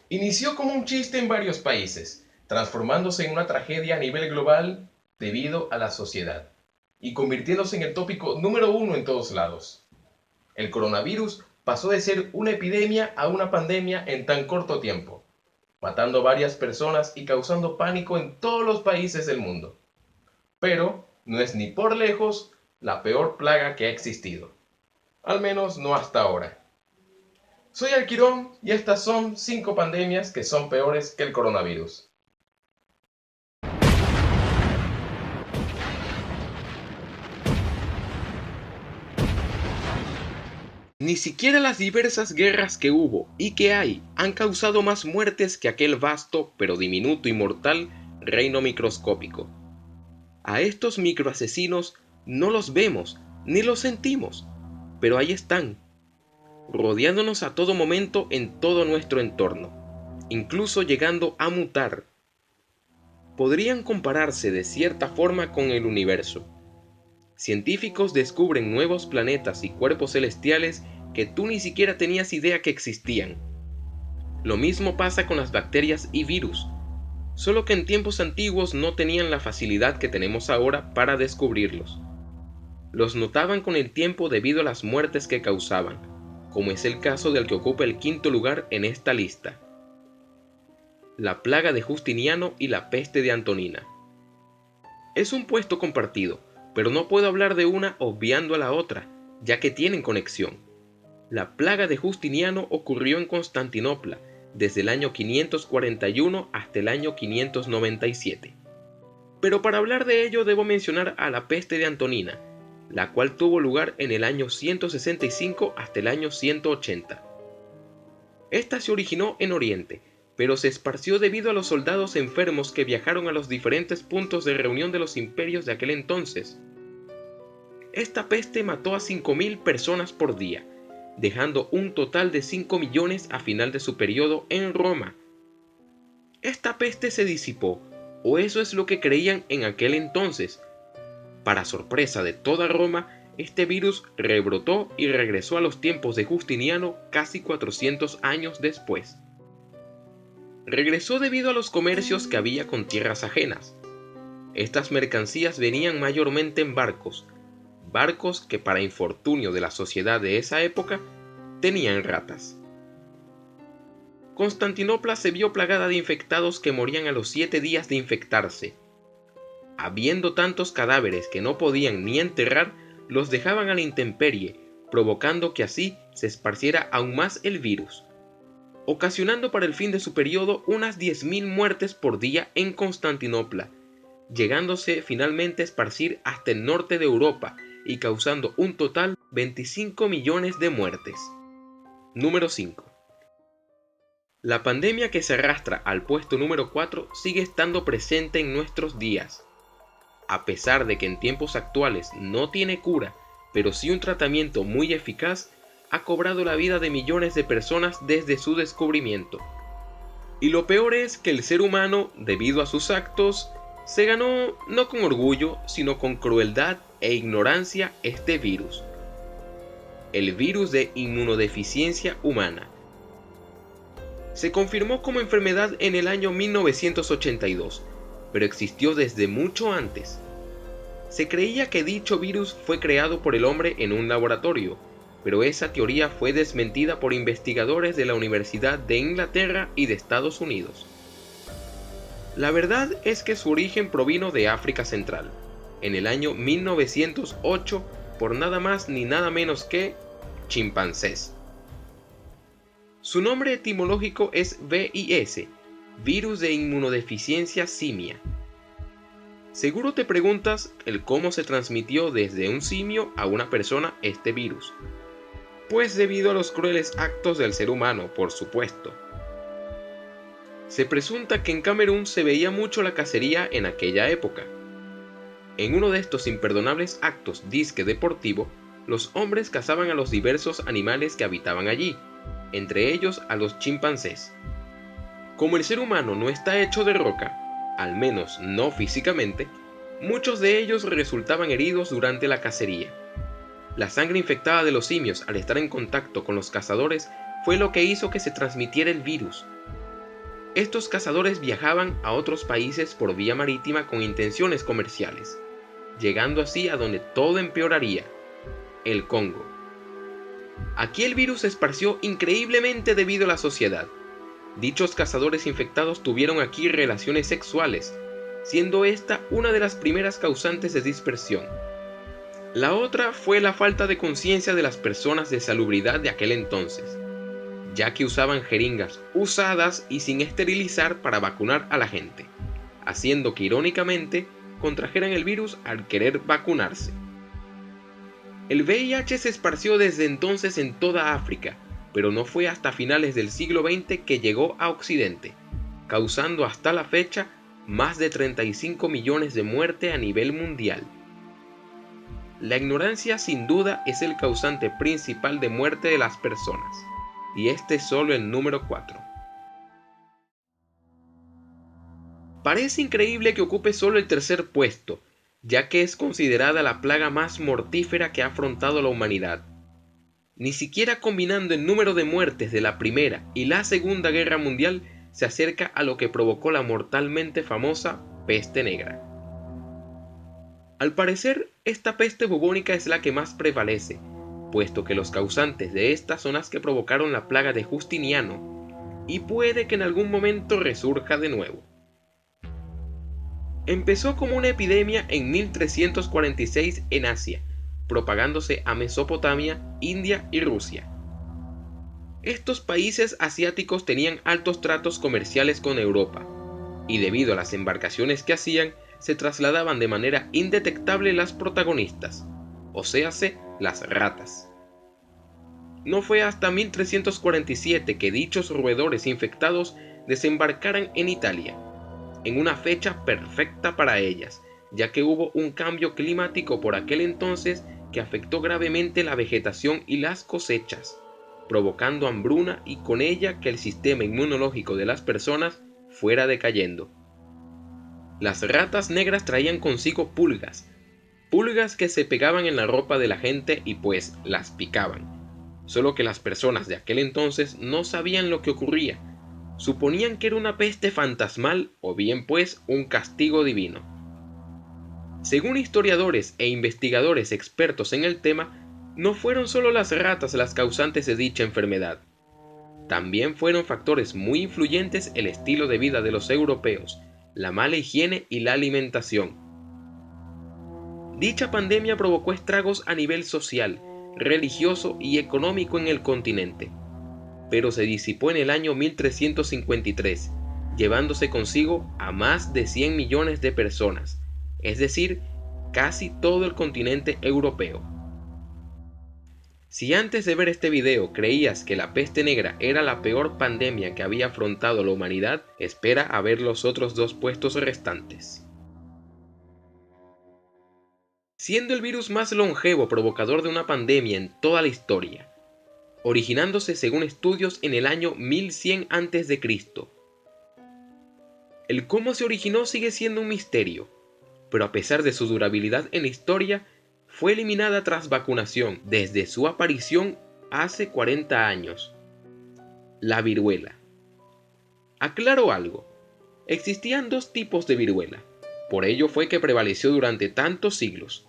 Inició como un chiste en varios países, transformándose en una tragedia a nivel global debido a la sociedad, y convirtiéndose en el tópico número uno en todos lados. El coronavirus pasó de ser una epidemia a una pandemia en tan corto tiempo, matando a varias personas y causando pánico en todos los países del mundo. Pero no es ni por lejos la peor plaga que ha existido, al menos no hasta ahora. Soy Alquirón y estas son 5 pandemias que son peores que el coronavirus. Ni siquiera las diversas guerras que hubo y que hay han causado más muertes que aquel vasto, pero diminuto y mortal, reino microscópico. A estos microasesinos no los vemos ni los sentimos, pero ahí están, rodeándonos a todo momento en todo nuestro entorno, incluso llegando a mutar. Podrían compararse de cierta forma con el universo. Científicos descubren nuevos planetas y cuerpos celestiales que tú ni siquiera tenías idea que existían. Lo mismo pasa con las bacterias y virus, solo que en tiempos antiguos no tenían la facilidad que tenemos ahora para descubrirlos. Los notaban con el tiempo debido a las muertes que causaban, como es el caso del que ocupa el quinto lugar en esta lista: la plaga de Justiniano y la peste de Antonina. Es un puesto compartido, pero no puedo hablar de una obviando a la otra, ya que tienen conexión. La plaga de Justiniano ocurrió en Constantinopla desde el año 541 hasta el año 597. Pero para hablar de ello debo mencionar a la peste de Antonina, la cual tuvo lugar en el año 165 hasta el año 180. Esta se originó en Oriente, pero se esparció debido a los soldados enfermos que viajaron a los diferentes puntos de reunión de los imperios de aquel entonces. Esta peste mató a 5.000 personas por día, dejando un total de 5 millones a final de su periodo en Roma. Esta peste se disipó, o eso es lo que creían en aquel entonces. Para sorpresa de toda Roma, este virus rebrotó y regresó a los tiempos de Justiniano casi 400 años después. Regresó debido a los comercios que había con tierras ajenas. Estas mercancías venían mayormente en barcos que para infortunio de la sociedad de esa época tenían ratas. Constantinopla se vio plagada de infectados que morían a los 7 días de infectarse. Habiendo tantos cadáveres que no podían ni enterrar, los dejaban a la intemperie, provocando que así se esparciera aún más el virus, ocasionando para el fin de su periodo unas 10.000 muertes por día en Constantinopla, llegándose finalmente a esparcir hasta el norte de Europa y causando un total de 25 millones de muertes. Número 5. La pandemia que se arrastra al puesto número 4 sigue estando presente en nuestros días. A pesar de que en tiempos actuales no tiene cura, pero sí un tratamiento muy eficaz, ha cobrado la vida de millones de personas desde su descubrimiento. Y lo peor es que el ser humano, debido a sus actos, se ganó no con orgullo, sino con crueldad e ignorancia este virus. El virus de inmunodeficiencia humana. Se confirmó como enfermedad en el año 1982, pero existió desde mucho antes. Se creía que dicho virus fue creado por el hombre en un laboratorio, pero esa teoría fue desmentida por investigadores de la Universidad de Inglaterra y de Estados Unidos. La verdad es que su origen provino de África Central, en el año 1908, por nada más ni nada menos que chimpancés. Su nombre etimológico es VIS, virus de inmunodeficiencia simia. Seguro te preguntas el cómo se transmitió desde un simio a una persona este virus. Pues debido a los crueles actos del ser humano, por supuesto. Se presunta que en Camerún se veía mucho la cacería en aquella época. En uno de estos imperdonables actos disque deportivo, los hombres cazaban a los diversos animales que habitaban allí, entre ellos a los chimpancés. Como el ser humano no está hecho de roca, al menos no físicamente, muchos de ellos resultaban heridos durante la cacería. La sangre infectada de los simios al estar en contacto con los cazadores fue lo que hizo que se transmitiera el virus. estos cazadores viajaban a otros países por vía marítima con intenciones comerciales, llegando así a donde todo empeoraría, el Congo. Aquí el virus se esparció increíblemente debido a la sociedad. Dichos cazadores infectados tuvieron aquí relaciones sexuales, siendo esta una de las primeras causantes de dispersión. La otra fue la falta de conciencia de las personas de salubridad de aquel entonces, ya que usaban jeringas usadas y sin esterilizar para vacunar a la gente, haciendo que irónicamente contrajeran el virus al querer vacunarse. El VIH se esparció desde entonces en toda África, pero no fue hasta finales del siglo XX que llegó a Occidente, causando hasta la fecha más de 35 millones de muertes a nivel mundial. La ignorancia sin duda es el causante principal de muerte de las personas, y este es solo el número 4. Parece increíble que ocupe solo el tercer puesto, ya que es considerada la plaga más mortífera que ha afrontado la humanidad. Ni siquiera combinando el número de muertes de la Primera y la Segunda Guerra Mundial se acerca a lo que provocó la mortalmente famosa peste negra. Al parecer, esta peste bubónica es la que más prevalece, puesto que los causantes de esta son las que provocaron la plaga de Justiniano, y puede que en algún momento resurja de nuevo. Empezó como una epidemia en 1346 en Asia, propagándose a Mesopotamia, India y Rusia. Estos países asiáticos tenían altos tratos comerciales con Europa, y debido a las embarcaciones que hacían, se trasladaban de manera indetectable las protagonistas, o séase, las ratas. No fue hasta 1347 que dichos roedores infectados desembarcaran en Italia, en una fecha perfecta para ellas, ya que hubo un cambio climático por aquel entonces que afectó gravemente la vegetación y las cosechas, provocando hambruna y con ella que el sistema inmunológico de las personas fuera decayendo. Las ratas negras traían consigo pulgas que se pegaban en la ropa de la gente y pues las picaban, solo que las personas de aquel entonces no sabían lo que ocurría, suponían que era una peste fantasmal o bien pues un castigo divino. Según historiadores e investigadores expertos en el tema, no fueron solo las ratas las causantes de dicha enfermedad. También fueron factores muy influyentes el estilo de vida de los europeos, la mala higiene y la alimentación. Dicha pandemia provocó estragos a nivel social, religioso y económico en el continente, pero se disipó en el año 1353, llevándose consigo a más de 100 millones de personas, es decir, casi todo el continente europeo. Si antes de ver este video creías que la peste negra era la peor pandemia que había afrontado la humanidad, espera a ver los otros dos puestos restantes. Siendo el virus más longevo provocador de una pandemia en toda la historia, originándose según estudios en el año 1100 a.C. El cómo se originó sigue siendo un misterio, pero a pesar de su durabilidad en la historia, fue eliminada tras vacunación desde su aparición hace 40 años. La viruela. Aclaro algo, existían dos tipos de viruela, por ello fue que prevaleció durante tantos siglos.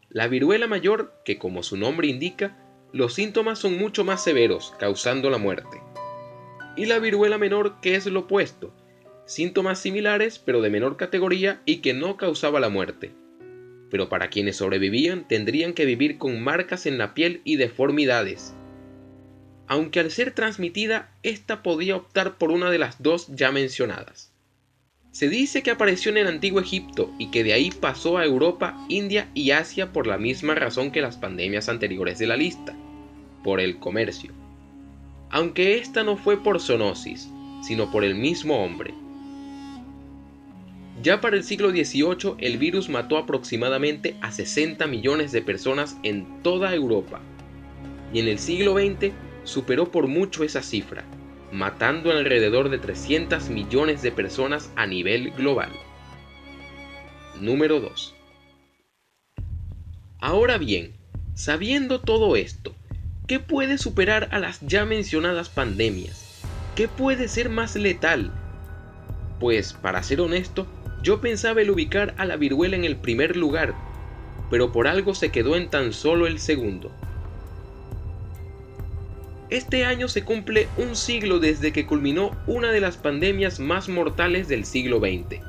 La viruela mayor, que como su nombre indica, los síntomas son mucho más severos, causando la muerte. Y la viruela menor, que es lo opuesto, síntomas similares pero de menor categoría y que no causaba la muerte. Pero para quienes sobrevivían tendrían que vivir con marcas en la piel y deformidades. Aunque al ser transmitida, esta podía optar por una de las dos ya mencionadas. Se dice que apareció en el antiguo Egipto y que de ahí pasó a Europa, India y Asia por la misma razón que las pandemias anteriores de la lista, por el comercio. Aunque esta no fue por zoonosis, sino por el mismo hombre. Ya para el siglo XVIII el virus mató aproximadamente a 60 millones de personas en toda Europa, y en el siglo XX superó por mucho esa cifra, matando alrededor de 300 millones de personas a nivel global. Número 2. Ahora bien, sabiendo todo esto, ¿qué puede superar a las ya mencionadas pandemias? ¿Qué puede ser más letal? Pues, para ser honesto, yo pensaba el ubicar a la viruela en el primer lugar, pero por algo se quedó en tan solo el segundo. Este año se cumple un siglo desde que culminó una de las pandemias más mortales del siglo XX.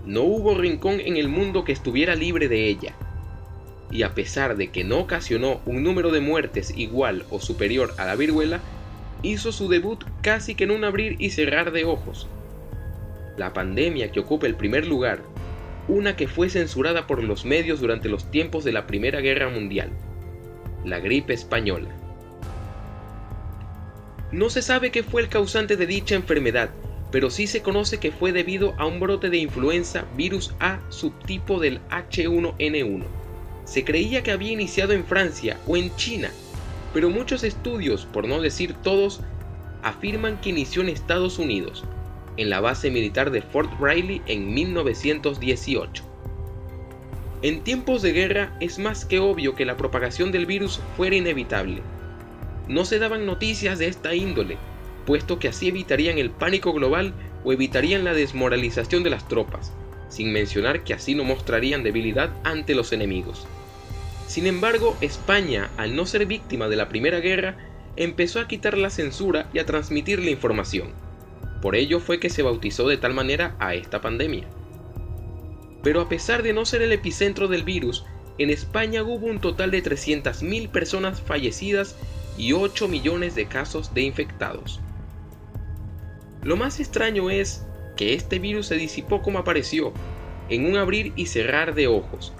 No hubo rincón en el mundo que estuviera libre de ella. Y a pesar de que no ocasionó un número de muertes igual o superior a la viruela, hizo su debut casi que en un abrir y cerrar de ojos. La pandemia que ocupa el primer lugar, una que fue censurada por los medios durante los tiempos de la Primera Guerra Mundial, la gripe española. No se sabe qué fue el causante de dicha enfermedad, pero sí se conoce que fue debido a un brote de influenza virus A subtipo del H1N1. Se creía que había iniciado en Francia o en China, pero muchos estudios, por no decir todos, afirman que inició en Estados Unidos, en la base militar de Fort Riley en 1918. En tiempos de guerra es más que obvio que la propagación del virus fuera inevitable. No se daban noticias de esta índole, puesto que así evitarían el pánico global o evitarían la desmoralización de las tropas, sin mencionar que así no mostrarían debilidad ante los enemigos. Sin embargo, España, al no ser víctima de la Primera Guerra, empezó a quitar la censura y a transmitir la información. Por ello fue que se bautizó de tal manera a esta pandemia. Pero a pesar de no ser el epicentro del virus, en España hubo un total de 300.000 personas fallecidas y 8 millones de casos de infectados. Lo más extraño es que este virus se disipó como apareció, en un abrir y cerrar de ojos,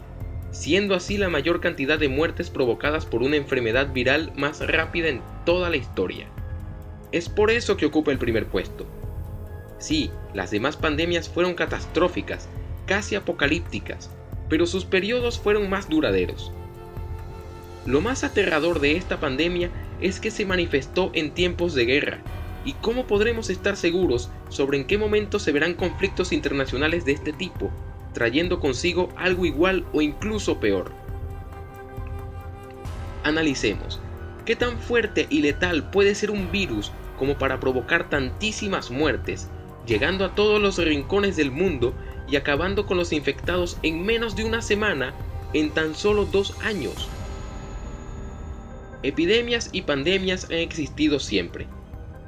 siendo así la mayor cantidad de muertes provocadas por una enfermedad viral más rápida en toda la historia. Es por eso que ocupa el primer puesto. Sí, las demás pandemias fueron catastróficas, casi apocalípticas, pero sus periodos fueron más duraderos. Lo más aterrador de esta pandemia es que se manifestó en tiempos de guerra, y cómo podremos estar seguros sobre en qué momento se verán conflictos internacionales de este tipo, trayendo consigo algo igual o incluso peor. Analicemos, ¿qué tan fuerte y letal puede ser un virus como para provocar tantísimas muertes, llegando a todos los rincones del mundo y acabando con los infectados en menos de una semana en tan solo 2 años? Epidemias y pandemias han existido siempre,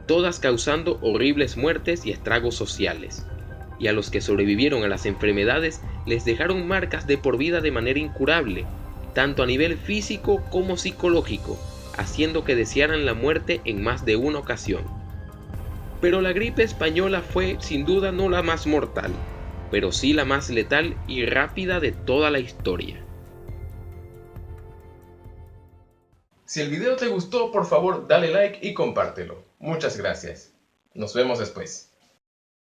todas causando horribles muertes y estragos sociales, y a los que sobrevivieron a las enfermedades les dejaron marcas de por vida de manera incurable, tanto a nivel físico como psicológico, haciendo que desearan la muerte en más de una ocasión. Pero la gripe española fue sin duda no la más mortal, pero sí la más letal y rápida de toda la historia. Si el video te gustó, por favor dale like y compártelo. Muchas gracias. Nos vemos después.